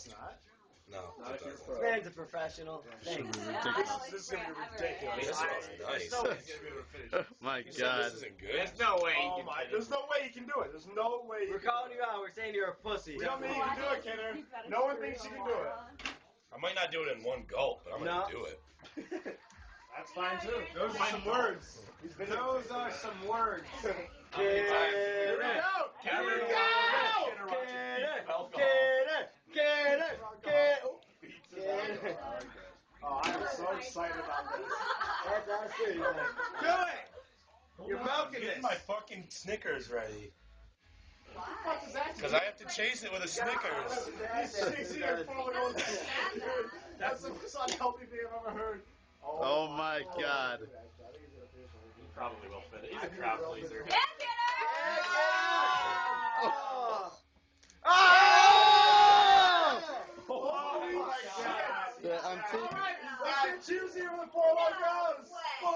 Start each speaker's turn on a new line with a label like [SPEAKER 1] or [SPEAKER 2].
[SPEAKER 1] it's not.
[SPEAKER 2] No,
[SPEAKER 1] Not
[SPEAKER 2] it
[SPEAKER 1] if you're
[SPEAKER 2] doesn't.
[SPEAKER 1] pro.
[SPEAKER 3] Man's a professional. Thanks.
[SPEAKER 1] This is going to be ridiculous.
[SPEAKER 2] This one's nice.
[SPEAKER 1] There's no way he's going to be able to finish it.
[SPEAKER 4] My
[SPEAKER 2] You said
[SPEAKER 4] God.
[SPEAKER 2] this isn't good?
[SPEAKER 5] There's no way.
[SPEAKER 1] Oh my, there's no way you can do it. There's no way
[SPEAKER 3] We're calling you out. We're saying you're a pussy.
[SPEAKER 1] We don't mean you can do it, Kidder. No one thinks you can do it.
[SPEAKER 2] I might not do it in one gulp, but I'm going to do it.
[SPEAKER 1] That's fine too. Those are some words. Those are some words.
[SPEAKER 3] Get
[SPEAKER 1] Here we
[SPEAKER 3] it.
[SPEAKER 1] go. Here we go. Oh, I'm so excited about this.
[SPEAKER 3] That's our city.
[SPEAKER 1] Do it. You're
[SPEAKER 2] I'm
[SPEAKER 1] milking
[SPEAKER 2] getting
[SPEAKER 1] this.
[SPEAKER 2] my fucking Snickers ready.
[SPEAKER 1] What does that
[SPEAKER 2] Because I have to chase it with a Snickers.
[SPEAKER 1] These chicks here falling on the dude. That's the most unhealthy thing I've ever heard.
[SPEAKER 4] Oh my God.
[SPEAKER 5] He probably will fit it. He's a crowd pleaser.
[SPEAKER 3] Oh!
[SPEAKER 1] Oh my God.
[SPEAKER 4] Yeah, I'm taking.
[SPEAKER 1] Alright, let's get choosy with 4 more goes. 4